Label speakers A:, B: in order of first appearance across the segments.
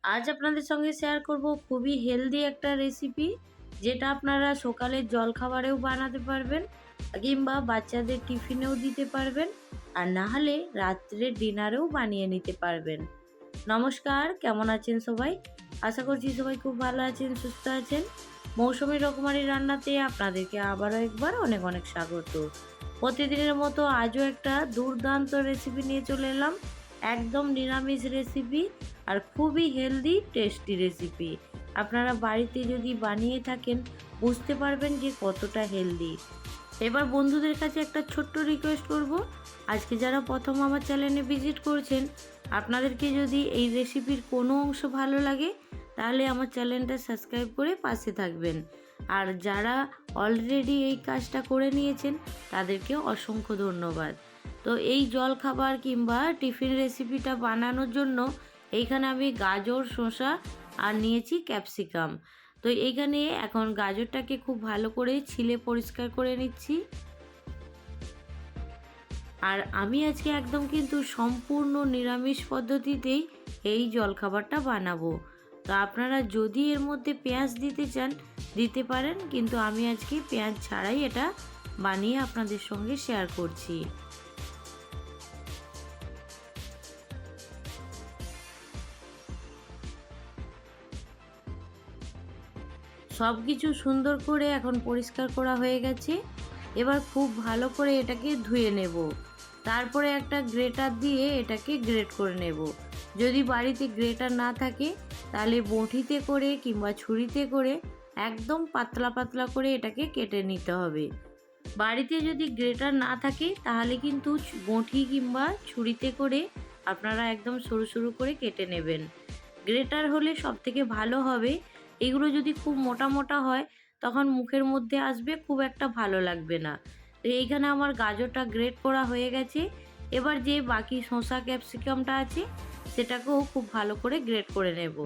A: আজ আপনাদের সঙ্গে শেয়ার করব খুবই হেলদি একটা রেসিপি, যেটা আপনারা সকালের জলখাবারেও বানাতে পারবেন কিংবা বাচ্চাদের টিফিনেও দিতে পারবেন, আর না হলে রাত্রের ডিনারেও বানিয়ে নিতে পারবেন। নমস্কার, কেমন আছেন সবাই? আশা করছি সবাই খুব ভালো আছেন, সুস্থ আছেন। মৌসুমী রকমারি রান্নাতে আপনাদেরকে আবারও একবার অনেক অনেক স্বাগত। প্রতিদিনের মতো আজও একটা দুর্দান্ত রেসিপি নিয়ে চলে এলাম। একদম নিরামিষ রেসিপি আর খুবই হেলদি টেস্টি রেসিপি। আপনারা বাড়িতে যদি বানিয়ে থাকেন বুঝতে পারবেন যে কতটা হেলদি। এবার বন্ধুদের কাছে একটা ছোট্ট রিকোয়েস্ট করব, আজকে যারা প্রথম আমার চ্যানেলে ভিজিট করছেন, আপনাদেরকে যদি এই রেসিপির কোনো অংশ ভালো লাগে তাহলে আমার চ্যানেলটা সাবস্ক্রাইব করে পাশে থাকবেন। আর যারা অলরেডি এই কাজটা করে নিয়েছেন তাদেরকে অসংখ্য ধন্যবাদ। তো এই জলখাবার কিংবা টিফিন রেসিপিটা বানানোর জন্য এইখানে আমি গাজর, শসা আর নিয়েছি ক্যাপসিকাম। তো এইখানে এখন গাজরটাকে খুব ভালো করে ছিলে পরিষ্কার করে নিচ্ছি। আর আমি আজকে একদম কিন্তু সম্পূর্ণ নিরামিষ পদ্ধতিতেই এই জলখাবারটা বানাবো। তো আপনারা যদি এর মধ্যে পেঁয়াজ দিতে চান দিতে পারেন, কিন্তু আমি আজকে পেঁয়াজ ছাড়াই এটা বানিয়ে আপনাদের সঙ্গে শেয়ার করছি। সব কিছু সুন্দর করে এখন পরিষ্কার করা হয়ে গেছে। এবার খুব ভালো করে এটাকে ধুয়ে নেব। তারপরে একটা গ্রেটার দিয়ে এটাকে গ্রেট করে নেব। যদি বাড়িতে গ্রেটার না থাকে তাহলে বঁটিতে করে কিংবা ছুরিতে করে একদম পাতলা পাতলা করে এটাকে কেটে নিতে হবে। বাড়িতে যদি গ্রেটার না থাকে তাহলে কিন্তু বঁটি কিংবা ছুরিতে করে আপনারা একদম সরু সরু করে কেটে নেবেন। গ্রেটার হলে সব থেকে ভালো হবে। এগুলো যদি খুব মোটা মোটা হয় তখন মুখের মধ্যে আসবে, খুব একটা ভালো লাগবে না। তো এইখানে আমার গাজরটা গ্রেট করা হয়ে গেছে। এবার যে বাকি শসা ক্যাপসিকামটা আছে সেটাকেও খুব ভালো করে গ্রেট করে নেব।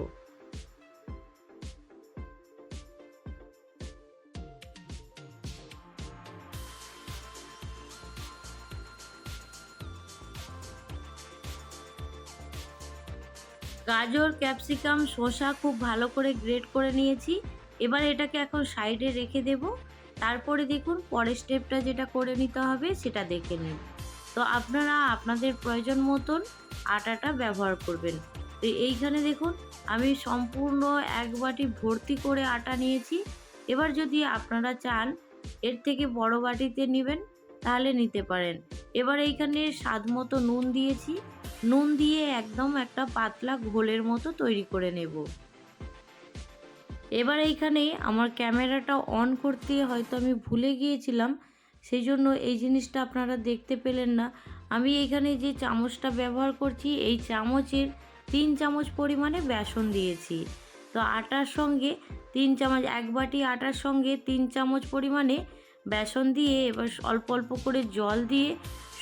A: গাজর, ক্যাপসিকাম, শসা খুব ভালো করে গ্রেট করে নিয়েছি। এবার এটাকে এখন সাইডে রেখে দেব। তারপরে দেখুন পরের স্টেপটা যেটা করে নিতে হবে সেটা দেখে নিন। তো আপনারা আপনাদের প্রয়োজন মতন আটাটা ব্যবহার করবেন। তো এইখানে দেখুন আমি সম্পূর্ণ এক বাটি ভর্তি করে আটা নিয়েছি। এবার যদি আপনারা চান এর থেকে বড় বাটিতে নেবেন তাহলে নিতে পারেন। এবার এইখানে স্বাদ মতো নুন দিয়েছি। নুন দিয়ে একদম একটা পাতলা ঘোলের মতো তৈরি করে নেব। এবার এইখানে আমার ক্যামেরাটা অন করতে হয়তো আমি ভুলে গিয়েছিলাম, সেই জন্য এই জিনিসটা আপনারা দেখতে পেলেন না। আমি এইখানে যে চামচটা ব্যবহার করছি এই চামচের 3 চামচ পরিমাণে বেসন দিয়েছি। তো আটার সঙ্গে 3 চামচ, এক বাটি আটার সঙ্গে 3 চামচ পরিমাণে বেসন দিয়ে এবার অল্প অল্প করে জল দিয়ে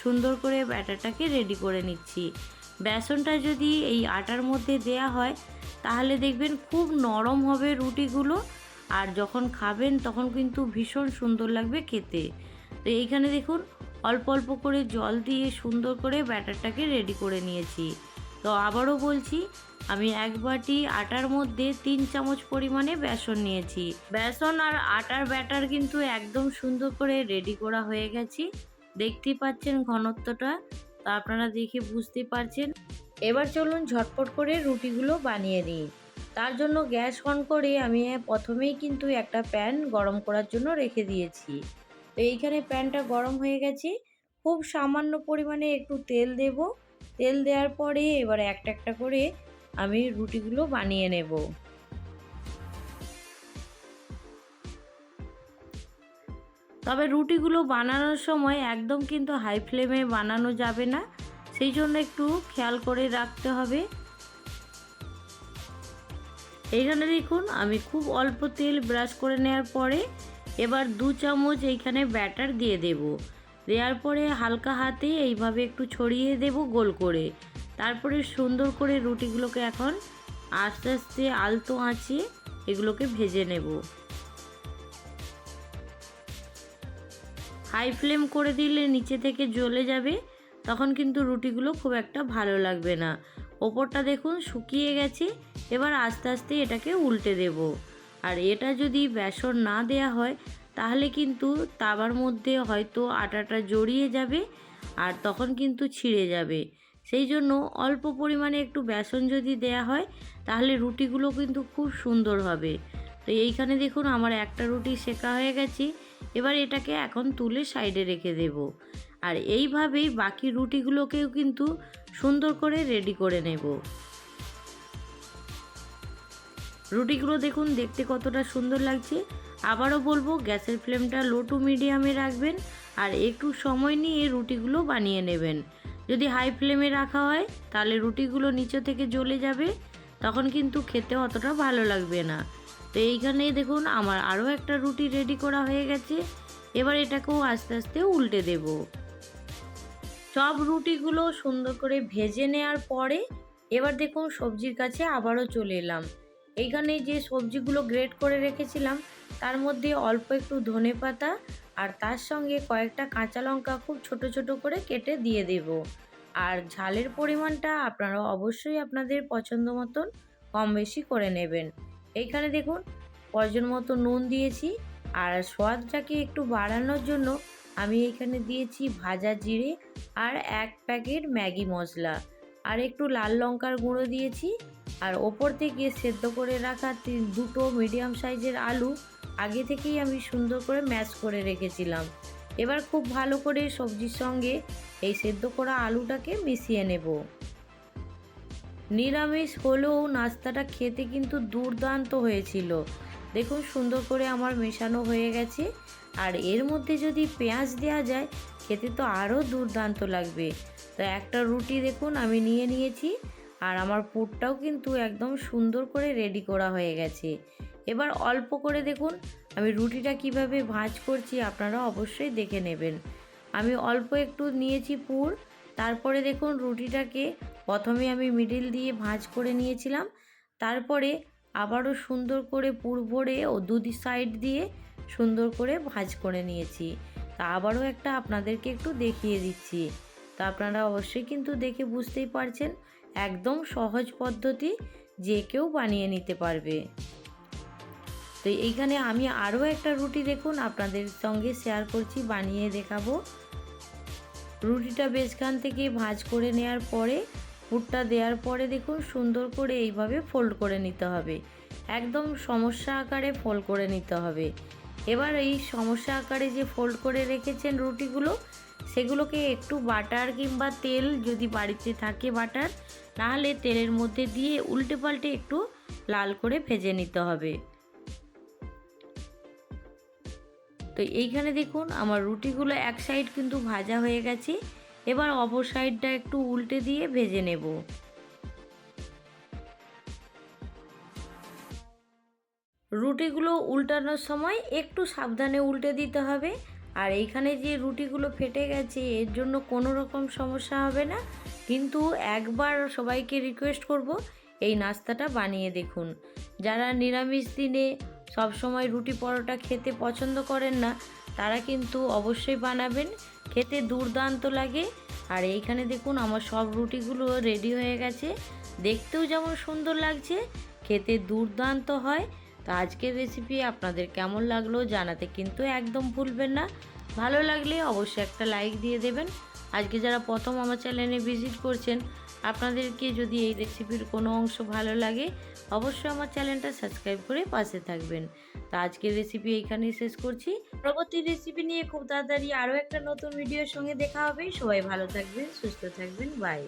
A: সুন্দর করে ব্যাটারটাকে রেডি করে নিচ্ছি। বেসনটা যদি এই আটার মধ্যে দেয়া হয় তাহলে দেখবেন খুব নরম হবে রুটিগুলো, আর যখন খাবেন তখন কিন্তু ভীষণ সুন্দর লাগবে খেতে। তো এইখানে দেখুন অল্প অল্প করে জল দিয়ে সুন্দর করে ব্যাটারটাকে রেডি করে নিয়েছি। তো আবারও বলছি, আমি এক বাটি আটার মধ্যে 3 চামচ পরিমাণে বেসন নিয়েছি। বেসন আর আটার ব্যাটার কিন্তু একদম সুন্দর করে রেডি করা হয়ে গেছে। দেখতেই পাচ্ছেন ঘনত্বটা, তা আপনারা দেখে বুঝতে পারছেন। এবার চলুন ঝটপট করে রুটিগুলো বানিয়ে নিই। তার জন্য গ্যাস অন করে আমি প্রথমেই কিন্তু একটা প্যান গরম করার জন্য রেখে দিয়েছি। তো এইখানে প্যানটা গরম হয়ে গেছে। খুব সামান্য পরিমাণে একটু তেল দেব। তেল দেওয়ার পরে এবার একটা একটা করে আমি রুটিগুলো বানিয়ে নেব। তবে রুটিগুলো বানানোর সময় একদম কিন্তু হাই ফ্লেমে বানানো যাবে না, সেই জন্য একটু খেয়াল করে রাখতে হবে। এইখানে দেখুন আমি খুব অল্প তেল ব্রাশ করে নেওয়ার পরে এবার 2 চামচ এইখানে ব্যাটার দিয়ে দেব। দেওয়ার পরে হালকা হাতে এইভাবে একটু ছড়িয়ে দেব গোল করে। তারপরে সুন্দর করে রুটিগুলোকে এখন আস্তে আস্তে আলতো আঁচে এগুলোকে ভেজে নেব। হাই ফ্লেম করে দিলে নিচে থেকে জ্বলে যাবে, তখন কিন্তু রুটিগুলো খুব একটা ভালো লাগবে না। ওপরটা দেখুন শুকিয়ে গেছে। এবার আস্তে আস্তে এটাকে উল্টে দেব। আর এটা যদি বেসন না দেয়া হয় তাহলে কিন্তু তাওয়ার মধ্যে হয়তো আটাটা জড়িয়ে যাবে আর তখন কিন্তু ছিঁড়ে যাবে। সেই জন্য অল্প পরিমাণে একটু বেসন যদি দেয়া হয় তাহলে রুটিগুলো কিন্তু খুব সুন্দর হবে। তো এইখানে দেখুন আমার একটা রুটি সেকা হয়ে গেছে। এবার এটাকে এখন তুলে সাইডে রেখে দেব। আর এইভাবেই বাকি রুটিগুলোকেও কিন্তু সুন্দর করে রেডি করে নেব। রুটিগুলো দেখুন দেখতে কতটা সুন্দর লাগছে। আবারও বলবো গ্যাসের ফ্লেমটা লো টু মিডিয়ামে রাখবেন আর একটু সময় নিয়ে রুটিগুলো বানিয়ে নেবেন। যদি হাই ফ্লেমে রাখা হয় তাহলে রুটিগুলো নিচে থেকে জ্বলে যাবে, তখন কিন্তু খেতে অতটা ভালো লাগবে না। তো এইখানে দেখুন আমার আরও একটা রুটি রেডি করা হয়ে গেছে। এবার এটাকেও আস্তে আস্তে উল্টে দেব। সব রুটিগুলো সুন্দর করে ভেজে নেওয়ার পরে এবার দেখুন সবজির কাছে আবারও চলে এলাম। এইখানে যে সবজিগুলো গ্রেট করে রেখেছিলাম তার মধ্যে অল্প একটু ধনেপাতা আর তার সঙ্গে কয়েকটা কাঁচা লঙ্কা খুব ছোট ছোট করে কেটে দিয়ে দেব। আর ঝালের পরিমাণটা আপনারা অবশ্যই আপনাদের পছন্দ মতন কম বেশি করে নেবেন। এইখানে দেখুন প্রয়োজন মতো নুন দিয়েছি আর স্বাদটাকে একটু বাড়ানোর জন্য আমি এখানে দিয়েছি ভাজা জিরে আর 1 প্যাকেট ম্যাগি মশলা আর একটু লাল লঙ্কার গুঁড়ো দিয়েছি। আর ওপর থেকে সেদ্ধ করে রাখা দুটো মিডিয়াম সাইজের আলু আগে থেকেই আমি সুন্দর করে ম্যাশ করে রেখেছিলাম। এবার খুব ভালো করে সবজির সঙ্গে এই সেদ্ধ করা আলুটাকে মিশিয়ে নেব। নিরামিষ হলেও নাস্তাটা খেতে কিন্তু দুর্দান্ত হয়েছিল। দেখুন সুন্দর করে আমার মেশানো হয়ে গেছে। আর এর মধ্যে যদি পেঁয়াজ দেওয়া যায় খেতে তো আরও দুর্দান্ত লাগবে। তো একটা রুটি দেখুন আমি নিয়ে নিয়েছি আর আমার পুরটাও কিন্তু একদম সুন্দর করে রেডি করা হয়ে গেছে। এবার অল্প করে দেখুন আমি রুটিটা কিভাবে ভাঁজ করছি আপনারা অবশ্যই দেখে নেবেন। আমি অল্প একটু নিয়েছি পুর, তারপরে দেখুন রুটিটাকে প্রথমে আমি মিডিল দিয়ে ভাঁজ করে নিয়েছিলাম, তারপরে আবারও সুন্দর করে পুর ভরে ও দুই সাইড দিয়ে সুন্দর করে ভাঁজ করে নিয়েছি। তা আবারও একটা আপনাদেরকে একটু দেখিয়ে দিচ্ছি। তা আপনারা অবশ্যই কিন্তু দেখে বুঝতেই পারছেন একদম সহজ পদ্ধতি, যে কেউ বানিয়ে নিতে পারবে। তো এইখানে আমি আরও একটা রুটি দেখুন আপনাদের সঙ্গে শেয়ার করছি, বানিয়ে দেখাবো। রুটিটা বেশখান থেকে ভাঁজ করে নেওয়ার পরে পুরটা দেওয়ার পরে দেখুন সুন্দর করে এইভাবে ফোল্ড করে নিতে হবে, একদম সমস্যা আকারে ফোল্ড করে নিতে হবে। এবার এই সমস্যা আকারে যে ফোল্ড করে রেখেছেন রুটিগুলো, সেগুলোকে একটু বাটার কিংবা তেল যদি বাড়িতে থাকে বাটার, নাহলে তেলের মধ্যে দিয়ে উল্টে পাল্টে একটু লাল করে ভেজে নিতে হবে। তো এইখানে দেখুন আমার রুটিগুলো এক সাইড কিন্তু ভাজা হয়ে গেছে। এবার অপর সাইডটা একটু উল্টে দিয়ে ভেজে নেব। রুটিগুলো উল্টানোর সময় একটু সাবধানে উল্টে দিতে হবে। আর এইখানে যে রুটিগুলো ফেটে গেছে এর জন্য কোনো রকম সমস্যা হবে না, কিন্তু একবার সবাইকে রিকোয়েস্ট করব এই নাস্তাটা বানিয়ে দেখুন। যারা নিরামিষ দিনে সব সময় রুটি পরোটা খেতে পছন্দ করেন না তারা কিন্তু অবশ্যই বানাবেন, খেতে দুর্দান্ত লাগে। আর এইখানে দেখুন আমার সব রুটিগুলো রেডি হয়ে গেছে, দেখতেও যেমন সুন্দর লাগছে খেতে দুর্দান্ত হয়। তো আজকের রেসিপি আপনাদের কেমন লাগলো জানাতে কিন্তু একদম ভুলবেন না। ভালো লাগলে অবশ্যই একটা লাইক দিয়ে দেবেন। আজকে যারা প্রথম আমার চ্যানেলে ভিজিট করছেন আপনাদেরকে যদি এই রেসিপির কোনো অংশ ভালো লাগে অবশ্যই আমার চ্যানেলটা সাবস্ক্রাইব করে পাশে থাকবেন। তো আজকের রেসিপি এইখানেই শেষ করছি। পরবর্তী রেসিপি নিয়ে খুব তাড়াতাড়ি আরও একটা নতুন ভিডিওর সঙ্গে দেখা হবে। সবাই ভালো থাকবেন, সুস্থ থাকবেন, বাই।